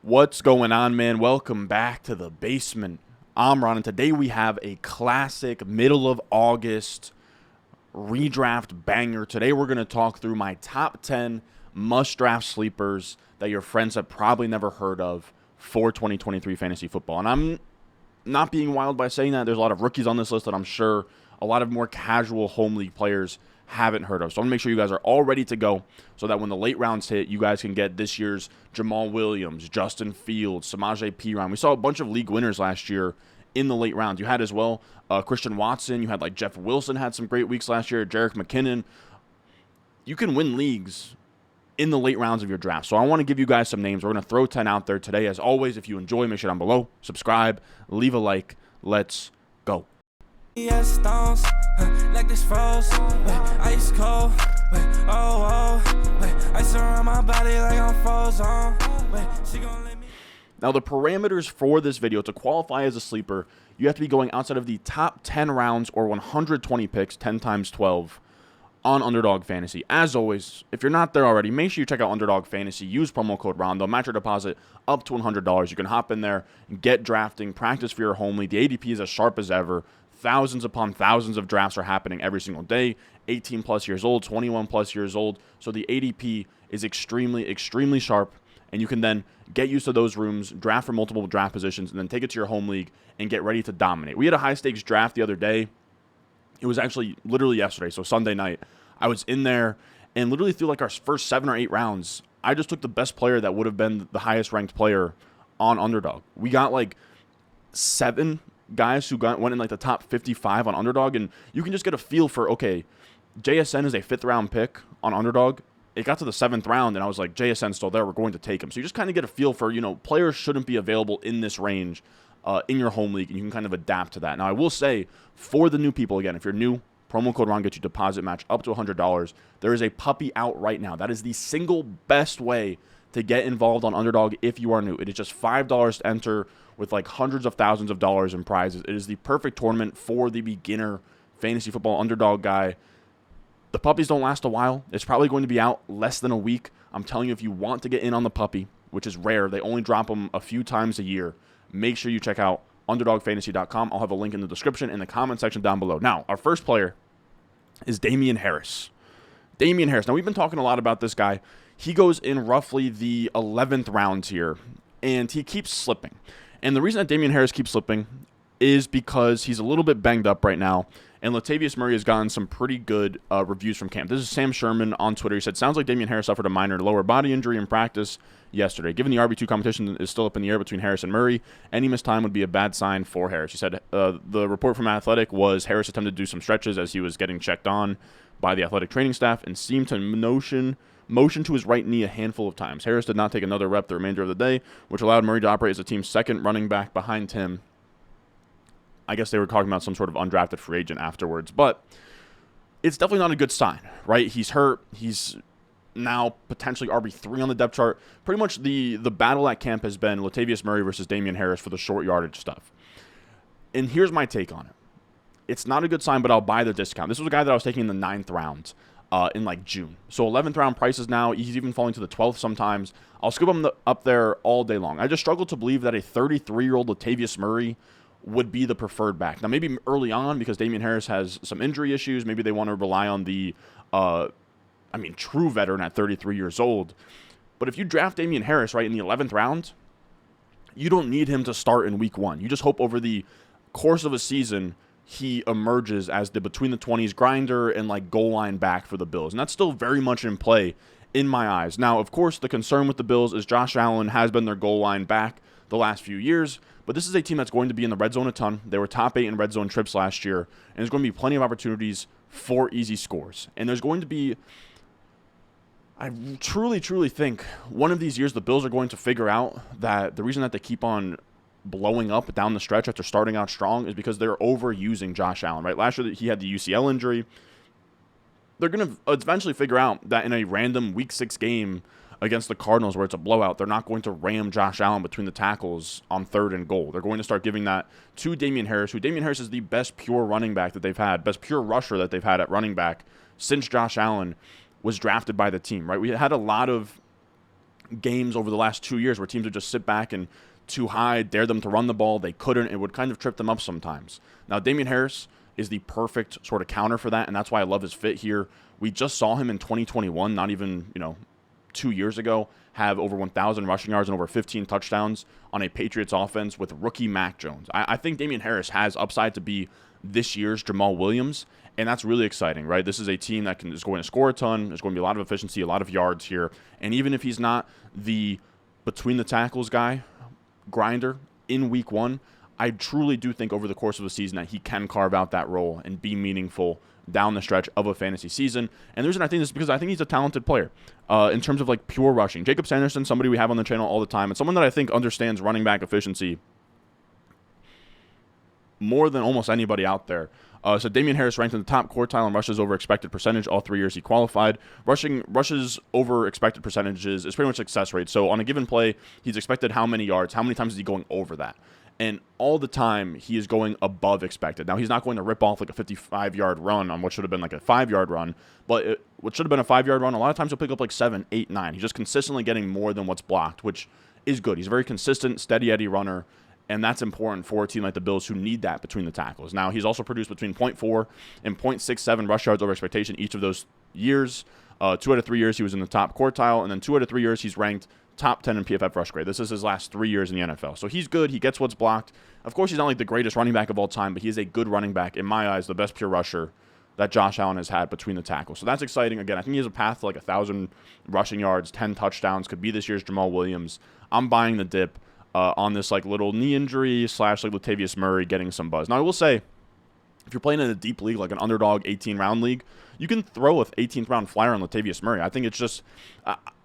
What's going on, man? Welcome back to the basement. I'm Ron, and today we have a classic middle of August redraft banger. Today we're going to talk through my top 10 must-draft sleepers that your friends have probably never heard of for 2023 fantasy football. And I'm not being wild by saying that. There's a lot of rookies on this list that I'm sure a lot of more casual home league players haven't heard of. So I want to make sure you guys are all ready to go so that when the late rounds hit, you guys can get this year's Jamal Williams, Justin Fields, Samaje Perine. We saw a bunch of league winners last year in the late rounds. You had as well Christian Watson. You had like Jeff Wilson had some great weeks last year. Jerick McKinnon. You can win leagues in the late rounds of your draft. So I want to give you guys some names. We're going to throw 10 out there today. As always, if you enjoy, make sure down below, subscribe, leave a like. Let's go. Yes, stones, like this froze, ice cold, ice around my body like I'm frozen, she gon' let me. Now, the parameters for this video, to qualify as a sleeper, you have to be going outside of the top 10 rounds or 120 picks, 10 times 12, on Underdog Fantasy. As always, if you're not there already, make sure you check out Underdog Fantasy. Use promo code RON. They'll match your deposit up to $100. You can hop in there, get drafting, practice for your home league. The ADP is as sharp as ever. Thousands upon thousands of drafts are happening every single day. 18 plus years old, 21 plus years old. So the ADP is extremely sharp. And you can then get used to those rooms, draft for multiple draft positions, and then take it to your home league and get ready to dominate. We had a high-stakes draft the other day. It was actually literally yesterday, so Sunday night. I was in there, and literally through like our first 7 or 8 rounds, I just took the best player that would have been the highest-ranked player on Underdog. We got like 7 guys who went in like the top 55 on Underdog, and you can just get a feel for, okay, JSN is a 5th-round pick on Underdog. It got to the 7th round, and I was like, JSN's still there. We're going to take him. So you just kind of get a feel for, players shouldn't be available in this range in your home league, and you can kind of adapt to that. Now, I will say, for the new people, again, if you're new, promo code RON gets you deposit match up to $100. There is a puppy out right now. That is the single best way to get involved on Underdog if you are new. It is just $5 to enter with like hundreds of thousands of dollars in prizes. It is the perfect tournament for the beginner fantasy football Underdog guy. The puppies don't last a while. It's probably going to be out less than a week. I'm telling you, if you want to get in on the puppy, which is rare, they only drop them a few times a year, make sure you check out UnderdogFantasy.com. I'll have a link in the description in the comment section down below. Now, our first player is Damien Harris. Damien Harris. Now, we've been talking a lot about this guy. He goes in roughly the 11th round here, and he keeps slipping. And the reason that Damien Harris keeps slipping is because he's a little bit banged up right now, and Latavius Murray has gotten some pretty good reviews from camp. This is Sam Sherman on Twitter. He said, sounds like Damien Harris suffered a minor lower body injury in practice yesterday. Given the RB2 competition is still up in the air between Harris and Murray, any missed time would be a bad sign for Harris. He said the report from Athletic was Harris attempted to do some stretches as he was getting checked on by the athletic training staff and seemed to motion to his right knee a handful of times. Harris did not take another rep the remainder of the day, which allowed Murray to operate as the team's second running back behind him. I guess they were talking about some sort of undrafted free agent afterwards, but it's definitely not a good sign, right? He's hurt. He's now potentially RB3 on the depth chart. Pretty much the battle at camp has been Latavius Murray versus Damien Harris for the short yardage stuff. And here's my take on it. It's not a good sign, but I'll buy the discount. This was a guy that I was taking in the 9th round in like June. So 11th round prices now. He's even falling to the 12th sometimes. I'll scoop him up there all day long. I just struggle to believe that a 33-year-old Latavius Murray would be the preferred back. Now, maybe early on because Damien Harris has some injury issues. Maybe they want to rely on the, true veteran at 33 years old. But if you draft Damien Harris right in the 11th round, you don't need him to start in week 1. You just hope over the course of a season he emerges as the between-the-20s grinder and like goal line back for the Bills. And that's still very much in play in my eyes. Now, of course, the concern with the Bills is Josh Allen has been their goal line back the last few years, but this is a team that's going to be in the red zone a ton. They were top 8 in red zone trips last year, and there's going to be plenty of opportunities for easy scores. And there's going to be, I truly think one of these years the Bills are going to figure out that the reason that they keep on blowing up down the stretch after starting out strong is because they're overusing Josh Allen, right? Last year he had the UCL injury. They're going to eventually figure out that in a random Week 6 game against the Cardinals where it's a blowout, they're not going to ram Josh Allen between the tackles on 3rd and goal. They're going to start giving that to Damien Harris, who Damien Harris is the best pure running back that they've had, best pure rusher that they've had at running back since Josh Allen was drafted by the team, right? We had a lot of games over the last 2 years where teams would just sit back and too high, dare them to run the ball. They couldn't. It would kind of trip them up sometimes. Now, Damien Harris is the perfect sort of counter for that, and that's why I love his fit here. We just saw him in 2021, not even, 2 years ago, have over 1,000 rushing yards and over 15 touchdowns on a Patriots offense with rookie Mac Jones. I think Damien Harris has upside to be this year's Jamal Williams, and that's really exciting, right? This is a team that is going to score a ton. There's going to be a lot of efficiency, a lot of yards here, and even if he's not the between the tackles guy, grinder in week 1, I truly do think over the course of the season that he can carve out that role and be meaningful down the stretch of a fantasy season. And the reason I think this is because I think he's a talented player in terms of like pure rushing. Jacob Sanderson, somebody we have on the channel all the time, and someone that I think understands running back efficiency more than almost anybody out there. So Damien Harris ranked in the top quartile in rushes over expected percentage all 3 years he qualified. Rushes over expected percentages is pretty much success rate. So on a given play, he's expected how many yards, how many times is he going over that? And all the time, he is going above expected. Now, he's not going to rip off like a 55-yard run on what should have been like a 5-yard run. But what should have been a 5-yard run, a lot of times he'll pick up like 7, 8, 9. He's just consistently getting more than what's blocked, which is good. He's a very consistent, steady Eddie runner. And that's important for a team like the Bills who need that between the tackles. Now, he's also produced between 0.4 and 0.67 rush yards over expectation each of those years. 2 out of 3 years, he was in the top quartile. And then 2 out of 3 years, he's ranked top 10 in PFF rush grade. This is his last 3 years in the NFL. So he's good. He gets what's blocked. Of course, he's not like the greatest running back of all time, but he is a good running back. In my eyes, the best pure rusher that Josh Allen has had between the tackles. So that's exciting. Again, I think he has a path to like 1,000 rushing yards, 10 touchdowns. Could be this year's Jamal Williams. I'm buying the dip on this like little knee injury / like Latavius Murray getting some buzz. Now, I will say, if you're playing in a deep league, like an underdog 18-round league, you can throw a 18th-round flyer on Latavius Murray. I think it's just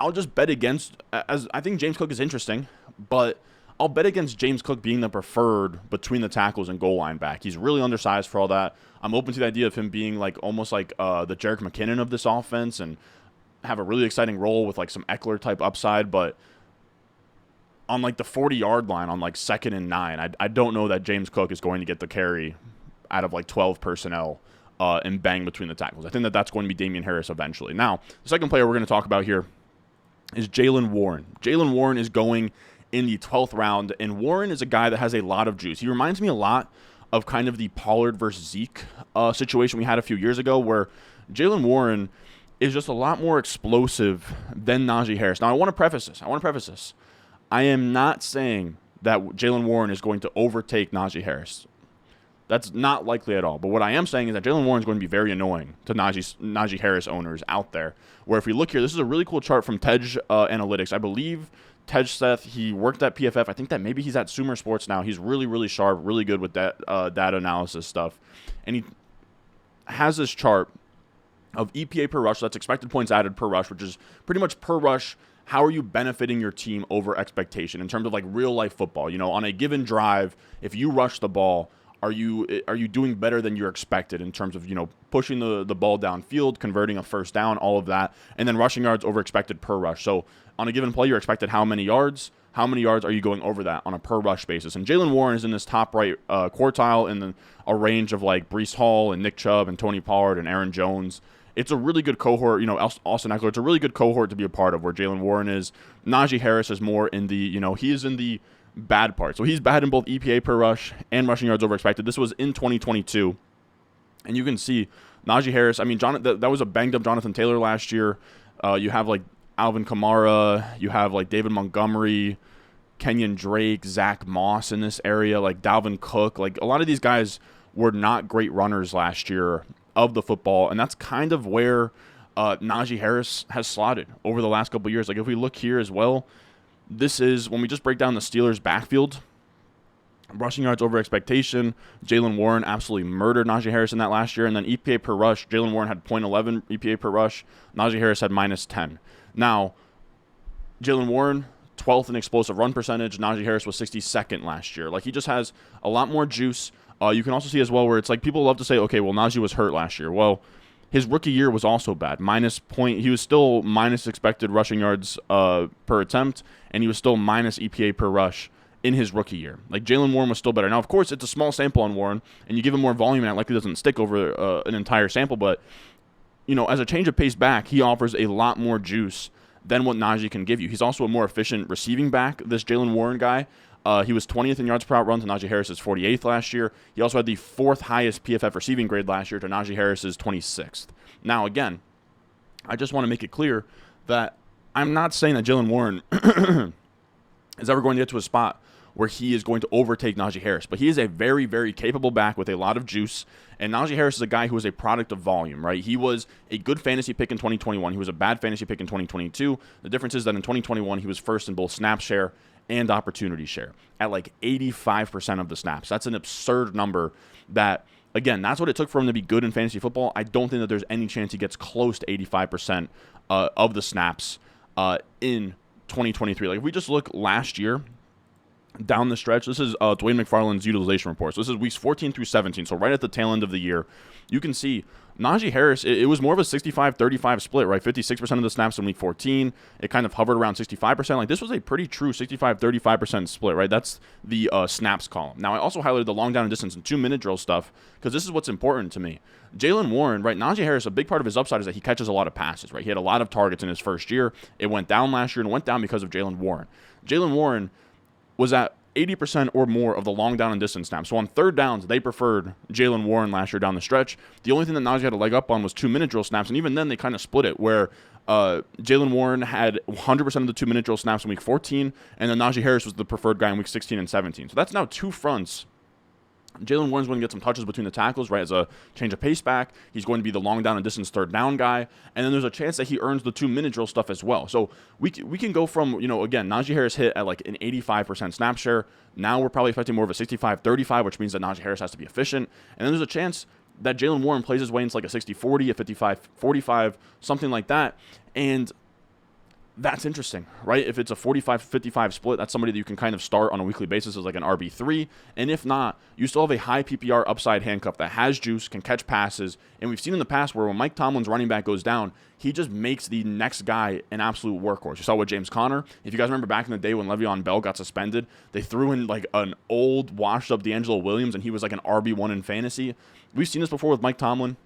I'll just bet against, as I think James Cook is interesting, but I'll bet against James Cook being the preferred between the tackles and goal line back. He's really undersized for all that. I'm open to the idea of him being like almost like the Jerick McKinnon of this offense and have a really exciting role with like some Eckler-type upside, but on like the 40-yard line on like 2nd and 9, I don't know that James Cook is going to get the carry out of like 12 personnel and bang between the tackles. I think that that's going to be Damien Harris eventually. Now, the second player we're going to talk about here is Jaylen Warren. Jaylen Warren is going in the 12th round, and Warren is a guy that has a lot of juice. He reminds me a lot of kind of the Pollard versus Zeke situation we had a few years ago, where Jaylen Warren is just a lot more explosive than Najee Harris. Now, I want to preface this. I am not saying that Jaylen Warren is going to overtake Najee Harris. That's not likely at all. But what I am saying is that Jaylen Warren is going to be very annoying to Najee Harris owners out there. Where if we look here, this is a really cool chart from Tej Analytics. I believe Tej Seth, he worked at PFF. I think that maybe he's at Sumer Sports now. He's really, really sharp, really good with that data analysis stuff. And he has this chart of EPA per rush. So that's expected points added per rush, which is pretty much per rush. How are you benefiting your team over expectation in terms of like real life football? You know, on a given drive, if you rush the ball, are you doing better than you're expected in terms of, you know, pushing the ball downfield, converting a first down, all of that, and then rushing yards over expected per rush. So on a given play, you're expected how many yards? How many yards are you going over that on a per rush basis? And Jaylen Warren is in this top right quartile in a range of like Breece Hall and Nick Chubb and Tony Pollard and Aaron Jones. It's a really good cohort, you know, Austin Eckler. It's a really good cohort to be a part of where Jaylen Warren is. Najee Harris is more in the, you know, he is in the bad part. So he's bad in both EPA per rush and rushing yards over expected. This was in 2022. And you can see Najee Harris, I mean, that was a banged up Jonathan Taylor last year. You have like Alvin Kamara, you have like David Montgomery, Kenyon Drake, Zach Moss in this area, like Dalvin Cook. Like a lot of these guys were not great runners last year of the football. And that's kind of where Najee Harris has slotted over the last couple of years. Like if we look here as well, this is when we just break down the Steelers' backfield. Rushing yards over expectation. Jaylen Warren absolutely murdered Najee Harris in that last year. And then EPA per rush, Jaylen Warren had 0.11 EPA per rush. Najee Harris had -10. Now, Jaylen Warren, 12th in explosive run percentage. Najee Harris was 62nd last year. Like he just has a lot more juice. You can also see as well where it's like people love to say, okay, well, Najee was hurt last year. Well, his rookie year was also bad. He was still minus expected rushing yards per attempt, and he was still minus EPA per rush in his rookie year. Like Jaylen Warren was still better. Now, of course, it's a small sample on Warren, and you give him more volume, and it likely doesn't stick over an entire sample. But, you know, as a change of pace back, he offers a lot more juice than what Najee can give you. He's also a more efficient receiving back, this Jaylen Warren guy. He was 20th in yards per route run to Najee Harris's 48th last year. He also had the 4th highest PFF receiving grade last year to Najee Harris's 26th. Now, again, I just want to make it clear that I'm not saying that Jaylen Warren is ever going to get to a spot where he is going to overtake Najee Harris. But he is a very, very capable back with a lot of juice. And Najee Harris is a guy who is a product of volume, right? He was a good fantasy pick in 2021. He was a bad fantasy pick in 2022. The difference is that in 2021, he was first in both snap share and opportunity share at like 85% of the snaps. That's an absurd number that, again, that's what it took for him to be good in fantasy football. I don't think that there's any chance he gets close to 85% of the snaps in 2023. Like, if we just look last year, down the stretch, this is Dwayne McFarland's utilization report. So this is weeks 14 through 17. So right at the tail end of the year, you can see Najee Harris, it was more of a 65-35 split, right? 56% of the snaps in week 14. It kind of hovered around 65%. Like, this was a pretty true 65-35% split, right? That's the snaps column. Now, I also highlighted the long down and distance and 2-minute drill stuff because this is what's important to me. Jaylen Warren, right? Najee Harris, a big part of his upside is that he catches a lot of passes, right? He had a lot of targets in his first year. It went down last year and it went down because of Jaylen Warren. Jaylen Warren was at 80% or more of the long down and distance snaps. So on third downs, they preferred Jaylen Warren last year down the stretch. The only thing that Najee had a leg up on was 2-minute drill snaps, and even then they kind of split it, where Jaylen Warren had 100% of the 2-minute drill snaps in week 14, and then Najee Harris was the preferred guy in week 16 and 17. So that's now two fronts. Jaylen Warren's going to get some touches between the tackles, right, as a change of pace back. He's going to be the long down and distance third down guy. And then there's a chance that he earns the 2-minute drill stuff as well. So we can go from, again, Najee Harris hit at like an 85% snap share. Now we're probably expecting more of a 65-35, which means that Najee Harris has to be efficient. And then there's a chance that Jaylen Warren plays his way into like a 60-40, a 55-45, something like that. And that's interesting, right? If it's a 45-55 split, that's somebody that you can kind of start on a weekly basis as like an RB3. And if not, you still have a high PPR upside handcuff that has juice, can catch passes. And we've seen in the past where when Mike Tomlin's running back goes down, he just makes the next guy an absolute workhorse. You saw with James Conner. If you guys remember back in the day when Le'Veon Bell got suspended, they threw in like an old washed-up D'Angelo Williams, and he was like an RB1 in fantasy. We've seen this before with Mike Tomlin.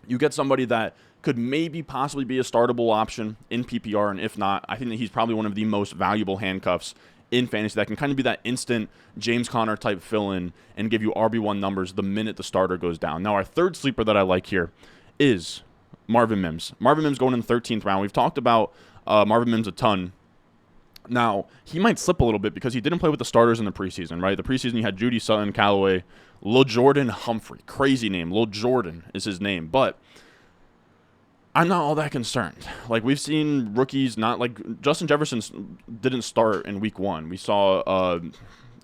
You get somebody that could maybe possibly be a startable option in PPR, and if not, I think that he's probably one of the most valuable handcuffs in fantasy that can kind of be that instant James Conner type fill-in and give you RB1 numbers the minute the starter goes down. Now, our third sleeper that I like here is Marvin Mims. Marvin Mims going in the 13th round. We've talked about Marvin Mims a ton. Now, he might slip a little bit because he didn't play with the starters in the preseason, right? The preseason, you had Judy, Sutton, Callaway, Lil Jordan Humphrey. Crazy name. Lil Jordan is his name. But I'm not all that concerned. Like, we've seen rookies not like Justin Jefferson didn't start in week 1. We saw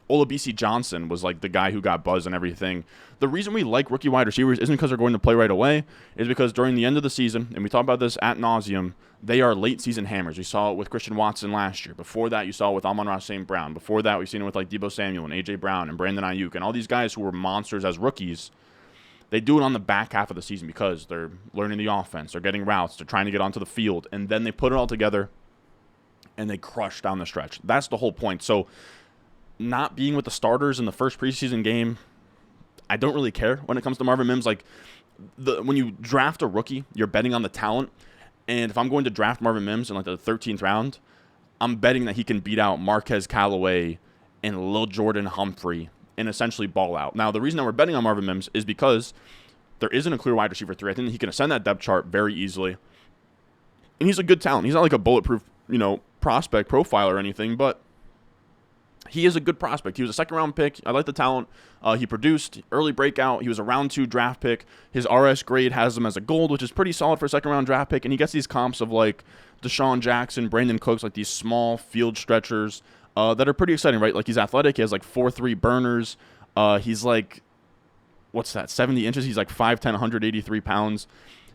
Olabisi Johnson was like the guy who got buzz and everything. The reason we like rookie wide receivers isn't because they're going to play right away. It's because during the end of the season, and we talk about this ad nauseum, they are late season hammers. We saw it with Christian Watson last year. Before that, you saw it with Amon-Ra St. Brown. Before that, we've seen it with like Deebo Samuel and A.J. Brown and Brandon Ayuk and all these guys who were monsters as rookies. They do it on the back half of the season because they're learning the offense. They're getting routes. They're trying to get onto the field. And then they put it all together and they crush down the stretch. That's the whole point. So not being with the starters in the first preseason game, I don't really care when it comes to Marvin Mims. Like, when you draft a rookie, you're betting on the talent. And if I'm going to draft Marvin Mims in like the 13th round, I'm betting that he can beat out Marquez Callaway and Lil Jordan Humphrey and essentially ball out. Now, the reason that we're betting on Marvin Mims is because there isn't a clear wide receiver 3. I think that he can ascend that depth chart very easily. And he's a good talent. He's not like a bulletproof, prospect profile or anything, but he is a good prospect. He was a second-round pick. I like the talent. He produced early breakout. He was a round 2 draft pick. His RS grade has him as a gold, which is pretty solid for a second-round draft pick. And he gets these comps of like Deshaun Jackson, Brandon Cooks, like these small field stretchers that are pretty exciting, right? Like, he's athletic. He has like 4.3 burners. He's like, 70 inches? He's like 5'10", 183 pounds.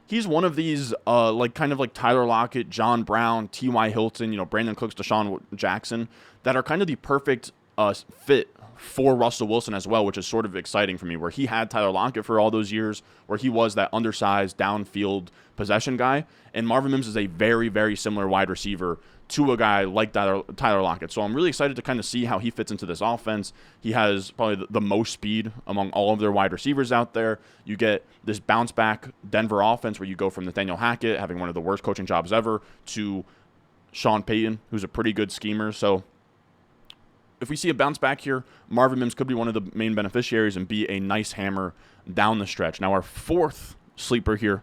He's one of these, kind of like Tyler Lockett, John Brown, T.Y. Hilton, Brandon Cooks, Deshaun Jackson, that are kind of the perfect fit for Russell Wilson as well, which is sort of exciting for me, where he had Tyler Lockett for all those years, where he was that undersized downfield possession guy. And Marvin Mims is a very, very similar wide receiver to a guy like Tyler Lockett. So I'm really excited to kind of see how he fits into this offense. He has probably the most speed among all of their wide receivers out there. You get this bounce-back Denver offense where you go from Nathaniel Hackett having one of the worst coaching jobs ever to Sean Payton, who's a pretty good schemer. So if we see a bounce back here, Marvin Mims could be one of the main beneficiaries and be a nice hammer down the stretch. Now, our fourth sleeper here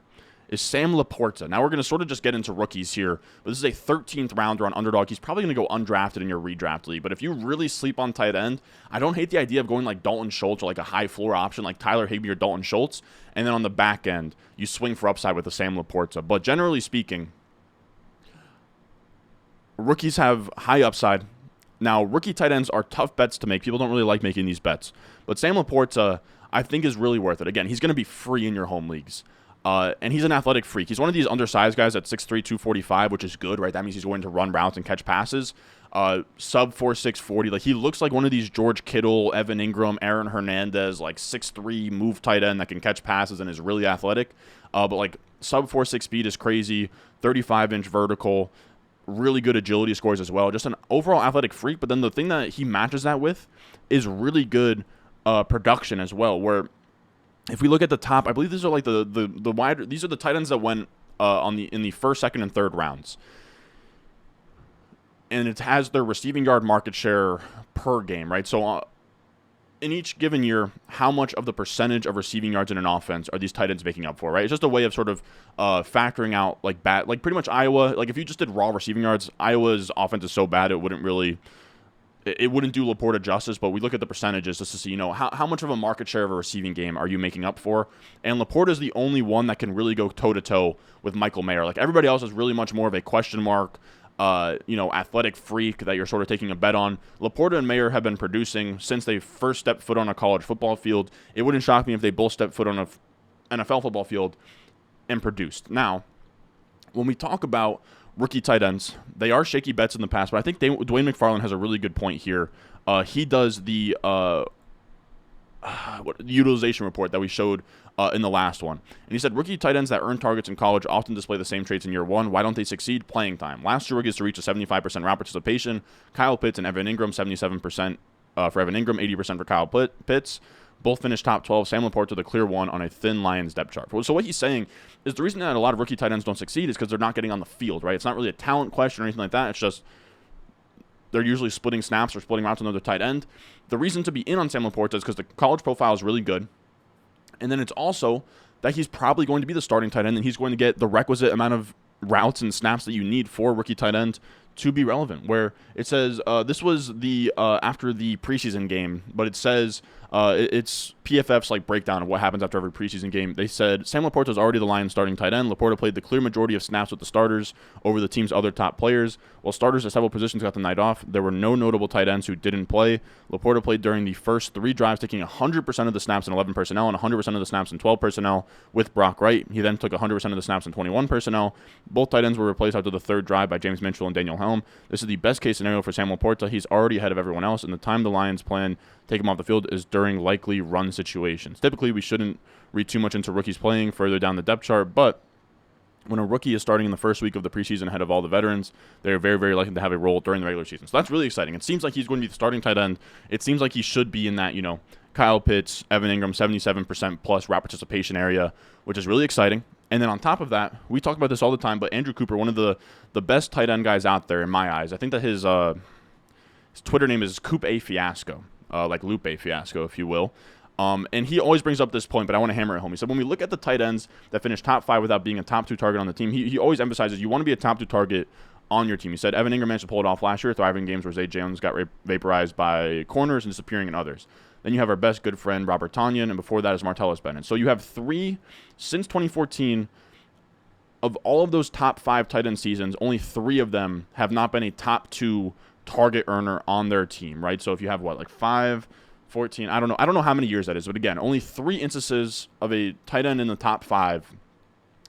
is Sam Laporta. Now, we're going to sort of just get into rookies here, but this is a 13th rounder on Underdog. He's probably going to go undrafted in your redraft league, but if you really sleep on tight end, I don't hate the idea of going like Dalton Schultz or like a high floor option like Tyler Higbee or Dalton Schultz, and then on the back end, you swing for upside with the Sam Laporta. But generally speaking, rookies have high upside. Now, rookie tight ends are tough bets to make. People don't really like making these bets, but Sam Laporta, I think, is really worth it. Again, he's going to be free in your home leagues. And he's an athletic freak. He's one of these undersized guys at 6'3", 245, which is good, right? That means he's going to run routes and catch passes. Sub 4'6", 40. Like, he looks like one of these George Kittle, Evan Ingram, Aaron Hernandez, like 6'3", move tight end that can catch passes and is really athletic. But like sub 4'6" speed is crazy. 35-inch vertical. Really good agility scores as well. Just an overall athletic freak. But then the thing that he matches that with is really good production as well, where if we look at the top, I believe these are like the wide. These are the tight ends that went in the first, second, and third rounds, and it has their receiving yard market share per game, right? So in each given year, how much of the percentage of receiving yards in an offense are these tight ends making up for, right? It's just a way of sort of factoring out like pretty much Iowa. Like if you just did raw receiving yards, Iowa's offense is so bad it wouldn't do Laporta justice, but we look at the percentages just to see, how much of a market share of a receiving game are you making up for? And Laporta is the only one that can really go toe-to-toe with Michael Mayer. Like, everybody else is really much more of a question mark, athletic freak that you're sort of taking a bet on. Laporta and Mayer have been producing since they first stepped foot on a college football field. It wouldn't shock me if they both stepped foot on an NFL football field and produced. Now, when we talk about rookie tight ends, they are shaky bets in the past, but I think Dwayne McFarland has a really good point here. He does the utilization report that we showed in the last one. And he said, rookie tight ends that earn targets in college often display the same traits in year one. Why don't they succeed? Playing time. Last year, rookies to reach a 75% route participation. Kyle Pitts and Evan Ingram, 77% for Evan Ingram, 80% for Kyle Pitts. Both finished top 12. Sam Laporta, the clear one on a thin Lions depth chart. So what he's saying is the reason that a lot of rookie tight ends don't succeed is because they're not getting on the field, right? It's not really a talent question or anything like that. It's just they're usually splitting snaps or splitting routes on another tight end. The reason to be in on Sam Laporta is because the college profile is really good. And then it's also that he's probably going to be the starting tight end, and he's going to get the requisite amount of routes and snaps that you need for a rookie tight end to be relevant. Where it says this was the after the preseason game, but it says it's PFF's like breakdown of what happens after every preseason game. They said Sam Laporta is already the Lions starting tight end. Laporta played the clear majority of snaps with the starters over the team's other top players. While starters at several positions got the night off, there were no notable tight ends who didn't play. Laporta played during the first 3 drives, taking 100% of the snaps in 11 personnel and 100% of the snaps in 12 personnel with Brock Wright. He then took 100% of the snaps in 21 personnel. Both tight ends were replaced after the 3rd drive by James Mitchell and Daniel Helm. This is the best case scenario for Sam Laporta. He's already ahead of everyone else, and the time the Lions plan to take him off the field is during likely run situations. Typically, we shouldn't read too much into rookies playing further down the depth chart, but when a rookie is starting in the first week of the preseason ahead of all the veterans, they're very, very likely to have a role during the regular season. So that's really exciting. It seems like he's going to be the starting tight end. It seems like he should be in that, Kyle Pitts, Evan Ingram, 77% plus route participation area, which is really exciting. And then on top of that, we talk about this all the time, but Andrew Cooper, one of the best tight end guys out there in my eyes. I think that his Twitter name is Coop A Fiasco, like Lupe Fiasco, if you will. And he always brings up this point, but I want to hammer it home. He said, when we look at the tight ends that finish top 5 without being a top 2 target on the team, he always emphasizes you want to be a top 2 target on your team. He said Evan Ingram managed to pull it off last year, thriving games where Zay Jones got vaporized by corners and disappearing in others. Then you have our best good friend, Robert Tonyan, and before that is Martellus Bennett. So you have 3, since 2014, of all of those top 5 tight end seasons, only 3 of them have not been a top 2 target earner on their team, right? So if you have, 5, 14, I don't know how many years that is, but again, only 3 instances of a tight end in the top 5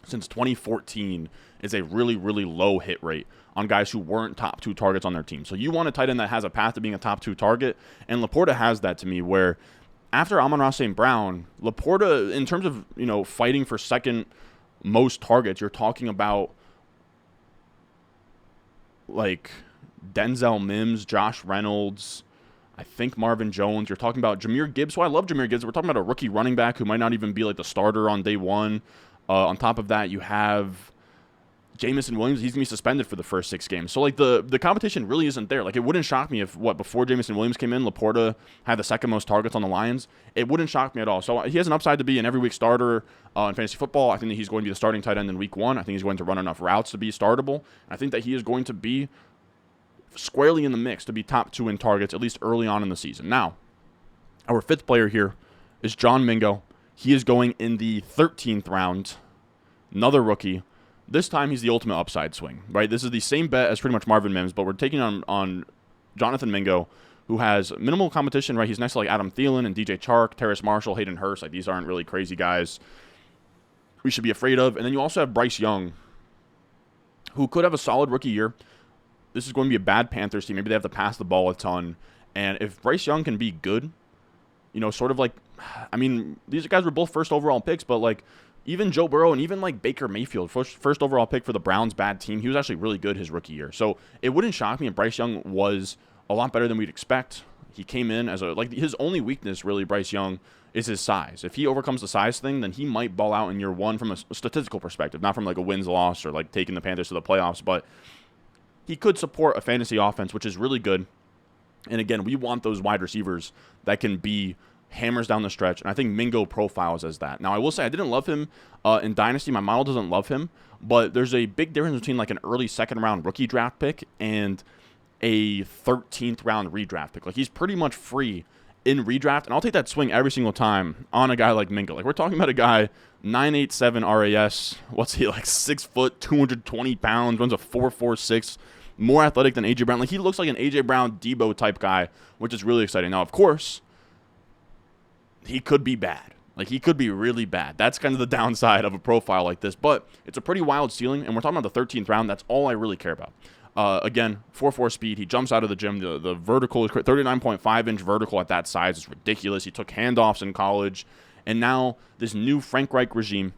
since 2014 is a really, really low hit rate on guys who weren't top 2 targets on their team. So you want a tight end that has a path to being a top 2 target, and Laporta has that to me, where after Amon-Ra St. Brown, Laporta, in terms of, fighting for second most targets, you're talking about like Denzel Mims, Josh Reynolds, I think Marvin Jones. You're talking about Jahmyr Gibbs. So I love Jahmyr Gibbs. We're talking about a rookie running back who might not even be like the starter on day one. On top of that, you have Jamison Williams, he's going to be suspended for the first 6 games. So, like, the competition really isn't there. Like, it wouldn't shock me if, before Jamison Williams came in, Laporta had the second most targets on the Lions. It wouldn't shock me at all. So, he has an upside to be an every week starter in fantasy football. I think that he's going to be the starting tight end in week 1. I think he's going to run enough routes to be startable. I think that he is going to be squarely in the mix to be top 2 in targets, at least early on in the season. Now, our 5th player here is Jon Mingo. He is going in the 13th round. Another rookie. This time, he's the ultimate upside swing, right? This is the same bet as pretty much Marvin Mims, but we're taking on Jonathan Mingo, who has minimal competition, right? He's next to, like, Adam Thielen and DJ Chark, Terrace Marshall, Hayden Hurst. Like, these aren't really crazy guys we should be afraid of. And then you also have Bryce Young, who could have a solid rookie year. This is going to be a bad Panthers team. Maybe they have to pass the ball a ton. And if Bryce Young can be good, you know, sort of like, I mean, these guys were both first overall picks, but, like, even Joe Burrow and even, like, Baker Mayfield, first overall pick for the Browns' bad team, he was actually really good his rookie year. So it wouldn't shock me if Bryce Young was a lot better than we'd expect. He came in as his only weakness, really, Bryce Young, is his size. If he overcomes the size thing, then he might ball out in year 1 from a statistical perspective, not from, like, a wins-loss or, like, taking the Panthers to the playoffs, but he could support a fantasy offense, which is really good. And again, we want those wide receivers that can be hammers down the stretch, and I think Mingo profiles as that. Now, I will say I didn't love him in Dynasty. My model doesn't love him, but there's a big difference between, like, an early second-round rookie draft pick and a 13th-round redraft pick. Like, he's pretty much free in redraft, and I'll take that swing every single time on a guy like Mingo. Like, we're talking about a guy, 9.87 RAS. What's he, like, 6 foot, 220 pounds, runs a 4.46, more athletic than A.J. Brown. Like, he looks like an A.J. Brown, Debo-type guy, which is really exciting. Now, of course, he could be bad. Like, he could be really bad. That's kind of the downside of a profile like this. But it's a pretty wild ceiling, and we're talking about the 13th round. That's all I really care about. Again, 4.4 speed. He jumps out of the gym. The vertical is 39.5-inch vertical at that size is ridiculous. He took handoffs in college. And now this new Frank Reich regime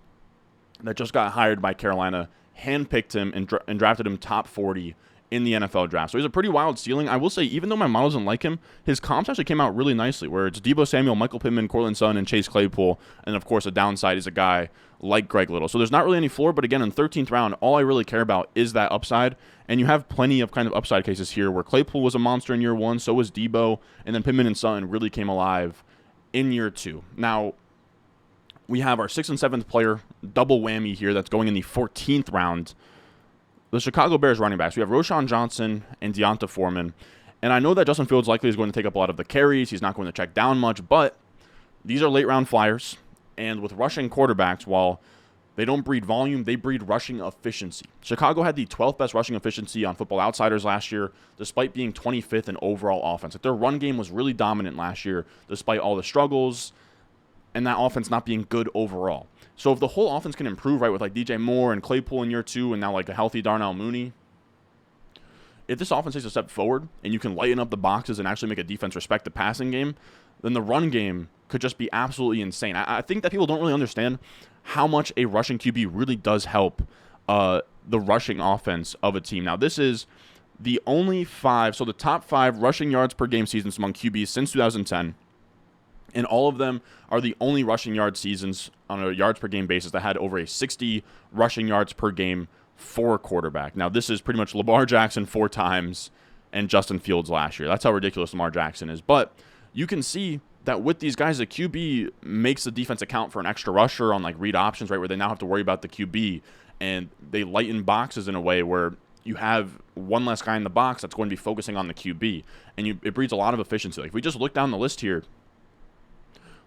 that just got hired by Carolina handpicked him and drafted him top 40 in the NFL draft. So he's a pretty wild ceiling. I will say, even though my model doesn't like him, his comps actually came out really nicely, where it's Deebo Samuel, Michael Pittman, Cortland Sutton, and Chase Claypool. And, of course, a downside is a guy like Greg Little. So there's not really any floor, but again, in 13th round, all I really care about is that upside. And you have plenty of kind of upside cases here where Claypool was a monster in year 1, so was Deebo, and then Pittman and Sutton really came alive in year 2. Now, we have our 6th and 7th player, double whammy here, that's going in the 14th round. The Chicago Bears running backs. We have Roschon Johnson and Deonta Foreman. And I know that Justin Fields likely is going to take up a lot of the carries. He's not going to check down much, but these are late-round flyers. And with rushing quarterbacks, while they don't breed volume, they breed rushing efficiency. Chicago had the 12th best rushing efficiency on Football Outsiders last year, despite being 25th in overall offense. Like, their run game was really dominant last year, despite all the struggles and that offense not being good overall. So if the whole offense can improve, right, with, like, DJ Moore and Claypool in year 2 and now, like, a healthy Darnell Mooney, if this offense takes a step forward and you can lighten up the boxes and actually make a defense respect the passing game, then the run game could just be absolutely insane. I think that people don't really understand how much a rushing QB really does help the rushing offense of a team. Now, this is the only 5, so the top 5 rushing yards per game seasons among QBs since 2010. And all of them are the only rushing yard seasons on a yards per game basis that had over a 60 rushing yards per game for a quarterback. Now, this is pretty much Lamar Jackson 4 times and Justin Fields last year. That's how ridiculous Lamar Jackson is. But you can see that with these guys, the QB makes the defense account for an extra rusher on, like, read options, right, where they now have to worry about the QB. And they lighten boxes in a way where you have one less guy in the box that's going to be focusing on the QB. And it breeds a lot of efficiency. Like, if we just look down the list here,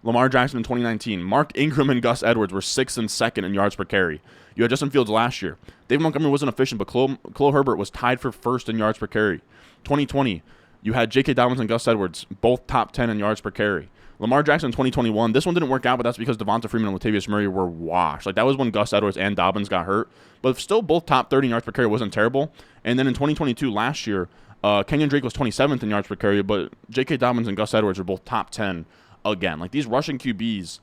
Lamar Jackson in 2019. Mark Ingram and Gus Edwards were 6th and 2nd in yards per carry. You had Justin Fields last year. David Montgomery wasn't efficient, but Khalil Herbert was tied for 1st in yards per carry. 2020, you had J.K. Dobbins and Gus Edwards, both top 10 in yards per carry. Lamar Jackson in 2021, this one didn't work out, but that's because Devonta Freeman and Latavius Murray were washed. Like, that was when Gus Edwards and Dobbins got hurt. But still, both top 30 in yards per carry wasn't terrible. And then in 2022, last year, Kenyon Drake was 27th in yards per carry, but J.K. Dobbins and Gus Edwards were both top 10 again. Like, these rushing QBs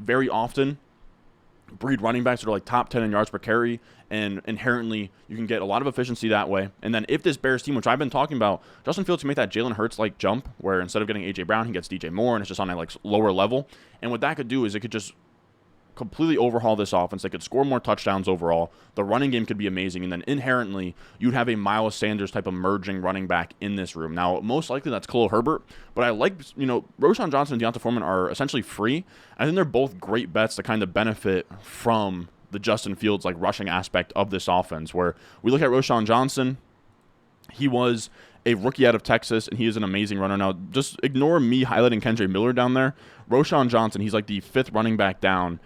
very often breed running backs that are, like, top 10 in yards per carry, and inherently you can get a lot of efficiency that way. And then if this Bears team, which I've been talking about, Justin Fields can make that Jalen Hurts-like jump where instead of getting A.J. Brown, he gets DJ Moore, and it's just on a, like, lower level. And what that could do is it could just completely overhaul this offense. They could score more touchdowns overall. The running game could be amazing. And then inherently, you'd have a Miles Sanders type of emerging running back in this room. Now, most likely that's Khalil Herbert. But I like, Roschon Johnson and D'Onta Foreman are essentially free. I think they're both great bets to kind of benefit from the Justin Fields like rushing aspect of this offense, where we look at Roschon Johnson. He was a rookie out of Texas, and he is an amazing runner. Now, just ignore me highlighting Kendre Miller down there. Roschon Johnson, he's like the 5th running back down.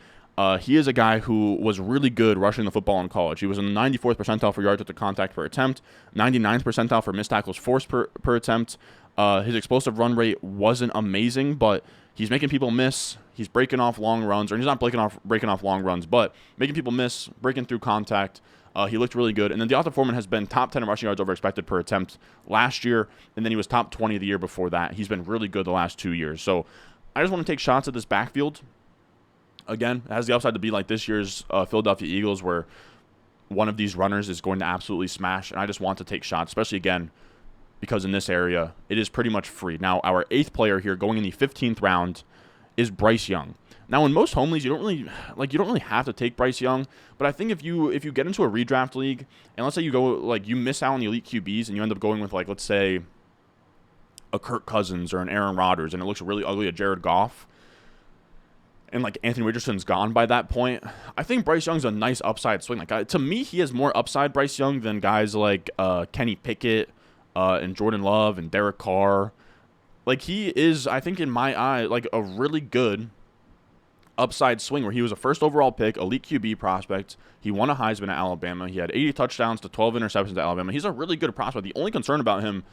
He is a guy who was really good rushing the football in college. He was in the 94th percentile for yards after contact per attempt, 99th percentile for missed tackles forced per attempt. His explosive run rate wasn't amazing, but he's making people miss. He's breaking off long runs, or he's not breaking off long runs, but making people miss, breaking through contact. He looked really good. And then D'Onta Foreman has been top 10 in rushing yards over expected per attempt last year, and then he was top 20 the year before that. He's been really good the last 2 years. So I just want to take shots at this backfield. Again, it has the upside to be like this year's Philadelphia Eagles, where one of these runners is going to absolutely smash, and I just want to take shots, especially, again, because in this area, it is pretty much free. Now, our 8th player here going in the 15th round is Bryce Young. Now, in most home leagues, you don't really have to take Bryce Young, but I think if you get into a redraft league, and let's say you miss out on the elite QBs and you end up going with, let's say a Kirk Cousins or an Aaron Rodgers, and it looks really ugly at Jared Goff, and Anthony Richardson's gone by that point, I think Bryce Young's a nice upside swing. To me, he has more upside, Bryce Young, than guys like Kenny Pickett and Jordan Love and Derek Carr. He is, I think in my eye, a really good upside swing, where he was a first overall pick, elite QB prospect. He won a Heisman at Alabama. He had 80 touchdowns to 12 interceptions at Alabama. He's a really good prospect. The only concern about him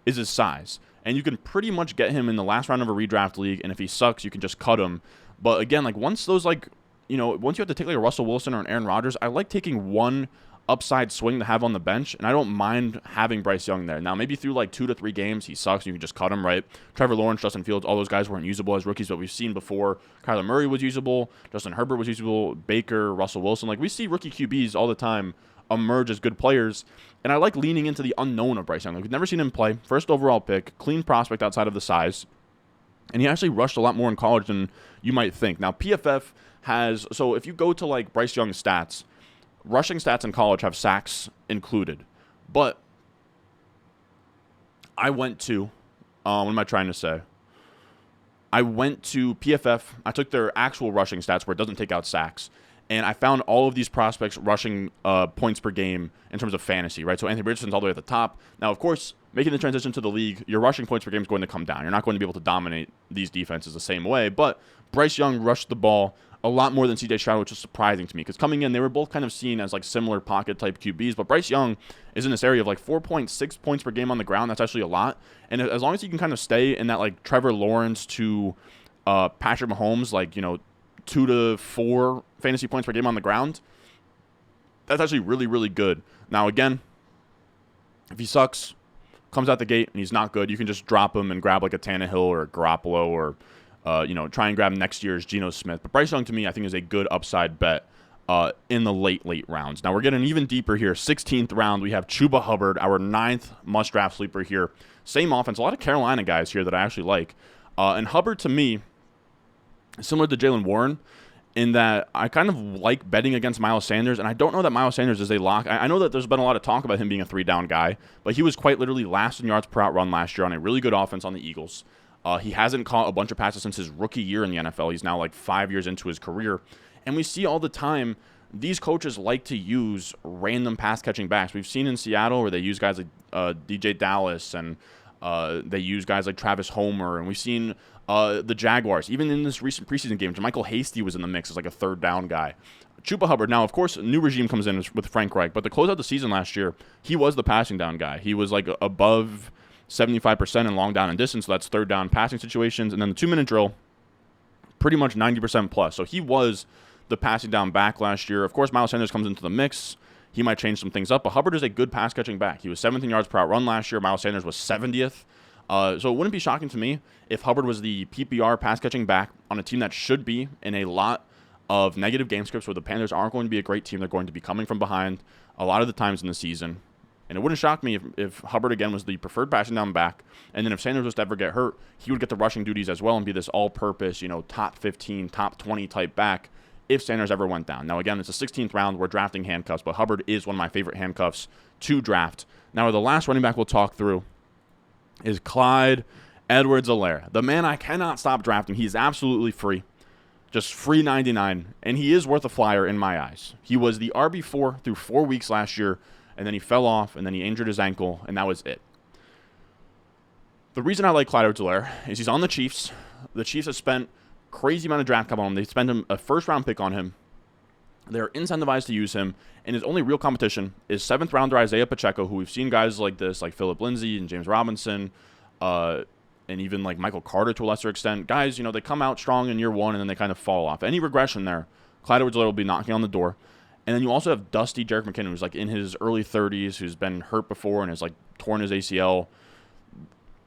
is his size. And you can pretty much get him in the last round of a redraft league, and if he sucks, you can just cut him. But again, once those once you have to take a Russell Wilson or an Aaron Rodgers, I like taking one upside swing to have on the bench, and I don't mind having Bryce Young there. Now, maybe through 2 to 3 games, he sucks, and you can just cut him, right? Trevor Lawrence, Justin Fields, all those guys weren't usable as rookies, but we've seen before. Kyler Murray was usable, Justin Herbert was usable, Baker, Russell Wilson. We see rookie QBs all the time emerge as good players, and I like leaning into the unknown of Bryce Young. We've never seen him play. First overall pick, clean prospect outside of the size, and he actually rushed a lot more in college than you might think. Now, PFF has, so if you go to Bryce Young's stats, rushing stats in college have sacks included. But I went to, what am I trying to say? I went to PFF. I took their actual rushing stats where it doesn't take out sacks. And I found all of these prospects rushing points per game in terms of fantasy, right? So Anthony Richardson's all the way at the top. Now, of course, making the transition to the league, your rushing points per game is going to come down. You're not going to be able to dominate these defenses the same way. But Bryce Young rushed the ball a lot more than C.J. Stroud, which is surprising to me, because coming in, they were both kind of seen as similar pocket-type QBs, but Bryce Young is in this area of 4.6 points per game on the ground. That's actually a lot, and as long as he can kind of stay in that Trevor Lawrence to Patrick Mahomes, 2 to 4 fantasy points per game on the ground, that's actually really, really good. Now, again, if he sucks, comes out the gate, and he's not good, you can just drop him and grab a Tannehill or a Garoppolo or try and grab next year's Geno Smith. But Bryce Young, to me, I think is a good upside bet in the late rounds. Now, we're getting even deeper here. 16th round, we have Chuba Hubbard, our 9th must-draft sleeper here. Same offense. A lot of Carolina guys here that I actually like. And Hubbard, to me, is similar to Jaylen Warren in that I kind of like betting against Miles Sanders, and I don't know that Miles Sanders is a lock. I know that there's been a lot of talk about him being a 3-down guy, but he was quite literally last in yards per out run last year on a really good offense on the Eagles. He hasn't caught a bunch of passes since his rookie year in the NFL. He's now 5 years into his career. And we see all the time these coaches like to use random pass-catching backs. We've seen in Seattle where they use guys like DJ Dallas, and they use guys like Travis Homer. And we've seen the Jaguars. Even in this recent preseason game, JaMychal Hasty was in the mix as a 3rd-down guy. Chuba Hubbard, now, of course, a new regime comes in with Frank Reich. But to close out the season last year, he was the passing down guy. He was above 75% in long down and distance, so that's 3rd down passing situations. And then the 2-minute drill, pretty much 90% plus. So he was the passing down back last year. Of course, Miles Sanders comes into the mix. He might change some things up, but Hubbard is a good pass-catching back. He was 17 yards per out run last year. Miles Sanders was 70th. So it wouldn't be shocking to me if Hubbard was the PPR pass-catching back on a team that should be in a lot of negative game scripts where the Panthers aren't going to be a great team. They're going to be coming from behind a lot of the times in the season. And it wouldn't shock me if Hubbard, again, was the preferred passing down back. And then if Sanders was to ever get hurt, he would get the rushing duties as well and be this all-purpose, top 15, top 20 type back if Sanders ever went down. Now, again, it's a 16th round. We're drafting handcuffs, but Hubbard is one of my favorite handcuffs to draft. Now, the last running back we'll talk through is Clyde Edwards-Healire. The man I cannot stop drafting. He's absolutely free. Just free 99, and he is worth a flyer in my eyes. He was the RB4 through 4 weeks last year, and then he fell off, and then he injured his ankle, and that was it. The reason I like Clyde Edwards-Healire is he's on the Chiefs. The Chiefs have spent crazy amount of draft capital on him. They spent a first-round pick on him. They're incentivized to use him, and his only real competition is 7th-rounder Isaiah Pacheco, who we've seen guys like this, like Phillip Lindsay and James Robinson, and even like Michael Carter to a lesser extent. Guys, you know, they come out strong in year one, and then they kind of fall off. Any regression there, Clyde Edwards-Healire will be knocking on the door. And then you also have dusty Jerick McKinnon, who's like in his early 30s, who's been hurt before and has like torn his ACL.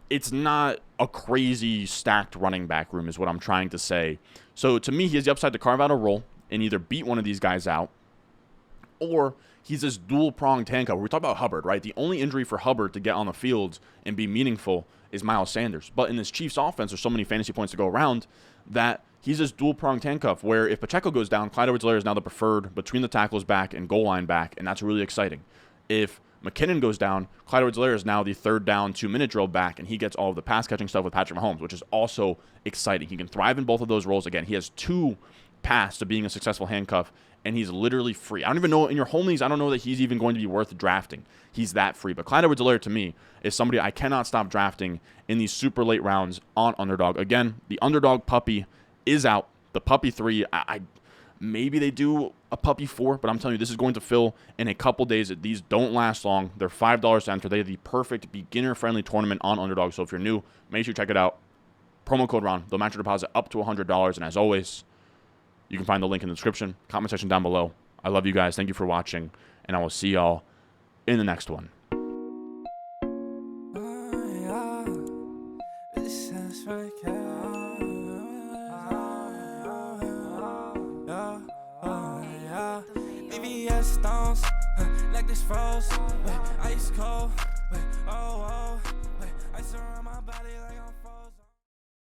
It's not a crazy stacked running back room is what I'm trying to say. So to me, he has the upside to carve out a role and either beat one of these guys out, or he's this dual-pronged handcuff. We talk about Hubbard, right? The only injury for Hubbard to get on the field and be meaningful is Miles Sanders. But in this Chiefs offense, there's so many fantasy points to go around that he's this dual-pronged handcuff where if Pacheco goes down, Clyde Edwards-Healire is now the preferred between the tackles back and goal line back, and that's really exciting. If McKinnon goes down, Clyde Edwards-Healire is now the third down 2-minute drill back, and he gets all of the pass-catching stuff with Patrick Mahomes, which is also exciting. He can thrive in both of those roles. Again, he has 2 paths to being a successful handcuff, and he's literally free. I don't even know, in your home leagues, I don't know that he's even going to be worth drafting. He's that free. But Clyde Edwards-Healire, to me, is somebody I cannot stop drafting in these super late rounds on Underdog. Again, the Underdog puppy is out. The puppy 3, maybe they do a puppy 4, but I'm telling you, this is going to fill in a couple days. These don't last long. They're $5 to enter. They have the perfect beginner-friendly tournament on Underdog. So if you're new, make sure you check it out. Promo code RON. They'll match your deposit up to $100. And as always, you can find the link in the description, comment section down below. I love you guys. Thank you for watching, and I will see y'all in the next one. Stones, like this froze, ice cold.